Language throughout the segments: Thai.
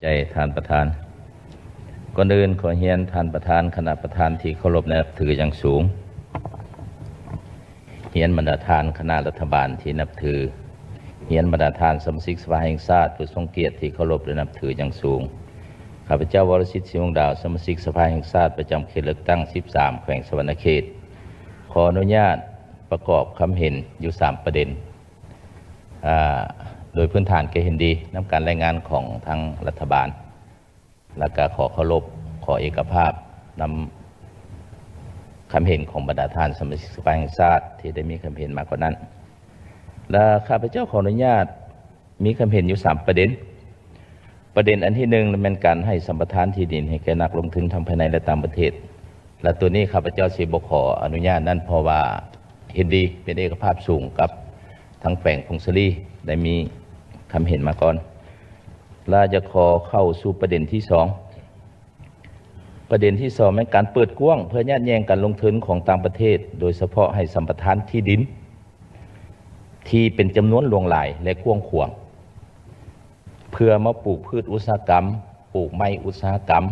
ใจท่านประธานก่อนอื่นขอเฮียนท่านประธานคณะประธานที่เคารพนับถืออย่างสูงเฮียนบรรดาท่านคณะรัฐบาลที่นับถือเฮียนบรรดาท่านสมาชิกสภาแห่งชาติผู้ทรงเกียรติที่เคารพและนับถืออย่างสูงข้าพเจ้าวรชิต ศรีวงศ์ดาวสมาชิกสภาแห่งชาติประจำเขตเลือกตั้ง13แขวงสวรรณเขตขออนุญาตประกอบคำเห็นอยู่3ประเด็นโดยพื้นฐานก็เห็นดีนำการรายงานของทางรัฐบาลและก็ขอเคารพขอเอกภาพนำคำเห็นของบรรดาท่านสมาชิกสภาแห่งชาติที่ได้มีคำเห็นมากกว่านั้นและข้าพเจ้าขออนุญาตมีคำเห็นอยู่3ประเด็นอันที่1เป็นการให้สัมปทานที่ดินให้แก่นักลงทุนทั้งภายในและต่างประเทศและตัวนี้ข้าพเจ้าสิบ่ขออนุญาตนั้นเพราะว่าเห็นดีเป็นเอกภาพสูงกับทั้งแฝงพงศรีได้มีคำเห็นมาก่อนเราจะขอเข้าสู่ประเด็นที่2เป็นการเปิดกว้างเพื่อยัดแยงการลงทุนของต่างประเทศโดยเฉพาะให้สัมปทานที่ดินที่เป็นจำนวนหลวงหลายและกว้างขวางเพื่อมาปลูกพืชอุตสาหกรรมปลูกไม้อุตสาหกรรม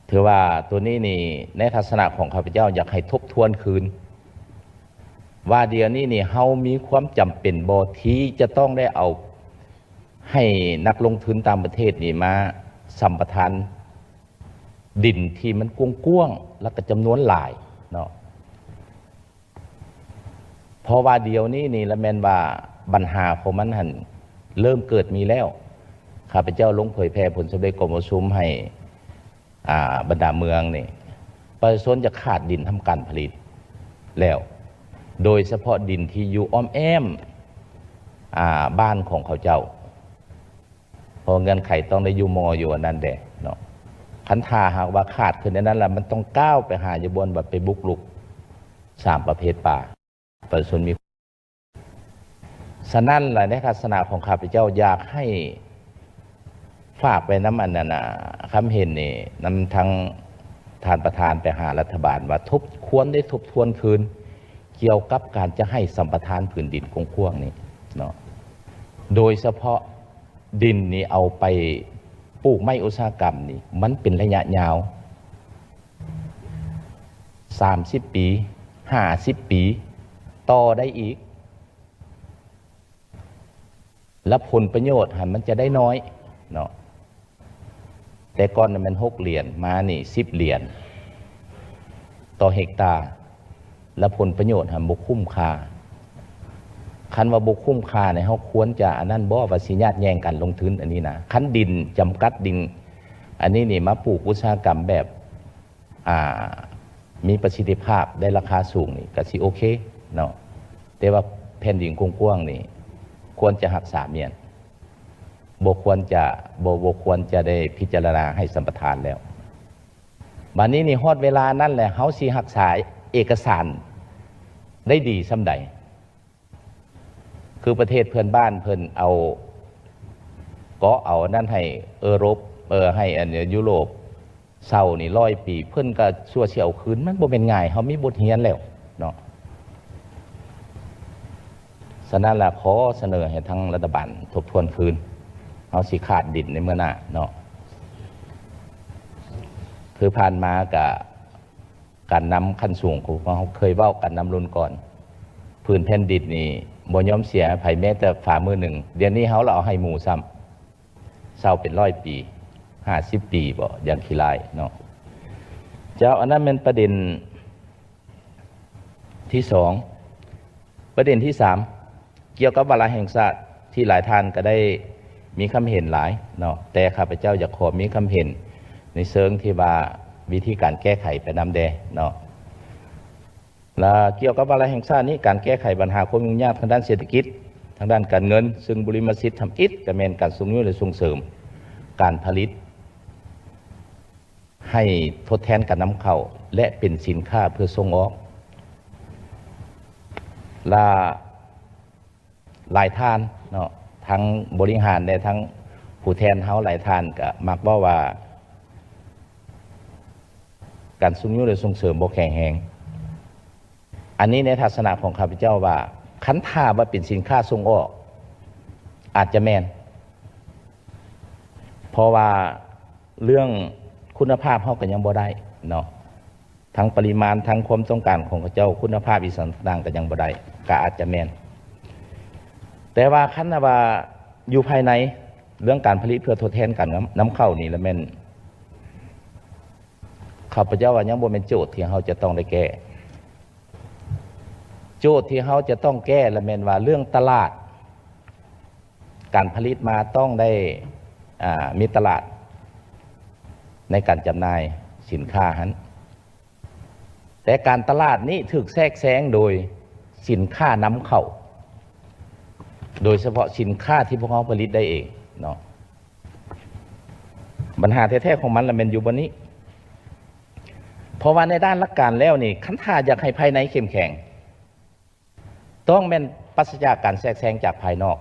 ถือว่าตัวนี้นี่ในทัศนะของข้าพเจ้าอยากให้ทบทวนคืนว่าเดียวนี้นี่เฮามีความจำเป็นบ่ที่จะต้องได้เอาให้นักลงทุนต่างประเทศนี่มาสัมปทานดินที่มันกว้างๆแล้วก็จำนวนหลายเนาะเพราะว่าเดียวนี้นี่ละแม่นว่าปัญหาของมันหันเริ่มเกิดมีแล้วข้าพเจ้าลงเผยแพร่ผลสำเร็จกรมประชุมให้บรรดาเมืองนี่ประชาชนจะขาดดินทำการผลิตแล้วโดยเฉพาะดินที่อยู่อ้อมแอมบ้านของเขาเจ้าเพราะเงินไขต้องได้อยู่มออยู่นั่นแหละเนาะคันทาหากว่าขาดขึ้นในนั้นแหละมันต้องก้าวไปหาอยู่บนแบบไปบุกลุก3ประเภทป่าประชาชนมีฉะนั้นแหละในทัศนะของข้าพเจ้าอยากให้ฝากไปน้ำอันนั้นคำเห็นนี่นำทางทานประธานไปหารัฐบาลว่าควรได้ทบทวนคืนเกี่ยวกับการจะให้สัมปทานผืนดินกว้างๆนี่เนาะโดยเฉพาะดินนี่เอาไปปลูกไม้อุตสาหกรรมนี่มันเป็นระยะยาว30 ปี50 ปีต่อได้อีกและผลประโยชน์มันจะได้น้อยเนาะแต่ก่อนมัน6 เหรียญมานี่10 เหรียญต่อเฮกตาร์และผลประโยชน์บุคุ้มค่าคันว่าบุคุ้มค่าเนี่ยเขาควรจะอันนั้นบ่ว่าสิญาติแย่งกันลงทุนอันนี้นะคันดินจำกัดดินอันนี้นี่มาปลูกอุตสาหกรรมแบบมีประสิทธิภาพได้ราคาสูงนี่ก็สิโอเคเนาะแต่ว่าแผ่นดินกว้างๆนี่ควรจะรักษาเมียนบ่ควรจะได้พิจารณาให้สัมปทานแล้วบัดนี้นี่ฮอดเวลานั้นแหละเฮาสิรักษาเอกสารได้ดีส่ำใดคือประเทศเพื่อนบ้านเพิ่นเอาก็เอานั่นให้ให้อันยุโรปเศร้านี่100 ปีเพิ่นก็ชั่วเฉียวคืนมันบ่เป็นง่ายเฮามีบทเรียนแล้วเนาะฉะนั้นล่ะขอเสนอให้ทางรัฐบาลทบทวนคืนเฮาสิขาดดินในเมื่อหน้าเนาะคือผ่านมากับการนำขั้นสูงของเขาเคยเว้ากันนำรุ่นก่อนพื้นแผ่นดินนี่บ่ยอมเสียไผแม้แต่ฝ่ามือหนึ่งเดี๋ยวนี้เขาเราเอาให้หมู่ซ้ำเศร้าเป็น100 ปี50 ปีบ่ยันขี้ลายเนาะเจ้าอันนั้นเป็นประเด็นที่2ประเด็นที่3เกี่ยวกับวาระแห่งชาติที่หลายท่านก็ได้มีคำเห็นหลายเนาะแต่ข้าพเจ้าอยากขอมีคำเห็นในเชิงที่ว่าวิธีการแก้ไขไปนำแดเนาะและเกี่ยวกับวาระแห่งชาตินี้การแก้ไขปัญหาความยุ่งยากทางด้านเศรษฐกิจทางด้านการเงินซึ่งบริมสิทธิ์ทำอิฐกระแมนการส่งเสริมหรือส่งเสริมการผลิตให้ทดแทนการนำเข้าและเป็นสินค้าเพื่อส่งออกและหลายท่านเนาะทั้งบริหารและทั้งผู้แทนเฮาหลายท่านก็มักว่าการส่งเสริมหรือส่งเสริมบ่แข็งแรงอันนี้ในทัศนะของข้าพเจ้าว่าคันท่าว่าเป็นสินค้าส่งออกอาจจะแม่น เพราะว่าเรื่องคุณภาพเขาก็ยังบ่ได้เนาะทั้งปริมาณทั้งความต้องการของเขาเจ้าคุณภาพอีสันต่างก็ยังบ่ได้ก็อาจจะแม่นแต่ว่าคันว่าอยู่ภายในเรื่องการผลิตเพื่อทดแทนการนำเข้านี่ละแม่นข้าพเจ้าว่ายังบ่เป็นโจทย์ที่เราจะต้องได้แก้โจทย์ที่เราจะต้องแก้ละแม่นว่าเรื่องตลาดการผลิตมาต้องได้มีตลาดในการจำหน่ายสินค้าหันแต่การตลาดนี้ถูกแทรกแซงโดยสินค้านำเข้าโดยเฉพาะสินค้าที่พวกเขาผลิตได้เองเนาะปัญหาแท้ๆของมันละเป็นอยู่บนนี้เพราะว่าในด้านหลักการแล้วนี่คันท่าอยากให้ภายในเข้มแข็งต้องเป็นปราศจากการแทรกแซงจากภายนอก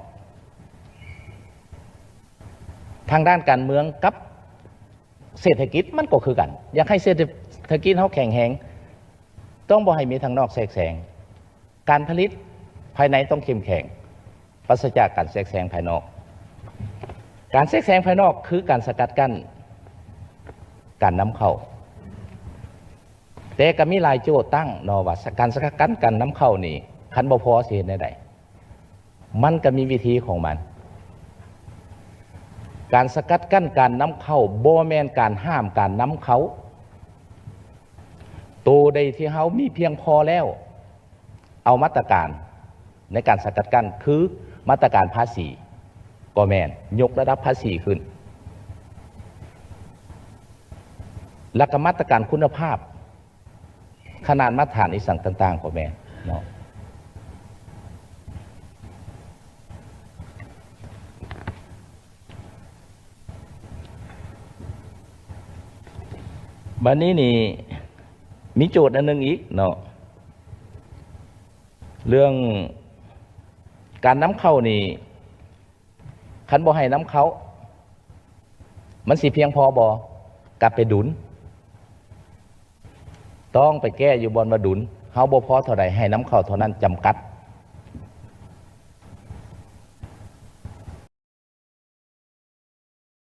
ทางด้านการเมืองกับเศรษฐกิจมันก็คือกันอยากให้เศรษฐกิจเขาแข็งแรงต้องบ่ให้มีทางนอกแทรกแซงการผลิตภายในต้องเข้มแข็งปราศจากการแทรกแซงภายนอกการแทรกแซงภายนอกคือการสกัดกั้นการนำเข้าแต่ก็มีหลายโจทย์ตั้งเนาะว่าการสกัดกั้นการนำเข้านี่คันบ่พอสิเฮ็ดได้ใดมันก็มีวิธีของมันการสกัดกั้นการนำเข้าบ่แม่นการห้ามการนำเข้าตัวใดที่เฮามีเพียงพอแล้วเอามาตรการในการสกัดกั้นคือมาตรการภาษีก็แม่นยกระดับภาษีขึ้นและก็มาตรการคุณภาพขนาดมาตรฐานอีสังต่างๆก็แม่นเนาะบัดนี้นี่มีโจทย์อันนึงอีกเนาะเรื่องการนำเข้านี่คันบ่ให้นำเข้ามันสิเพียงพอบ่กลับไปดุลต้องไปแก้อยู่บนมาดุลเฮาบ่พอเท่าใดให้นำเข้าเท่านั้นจำกัด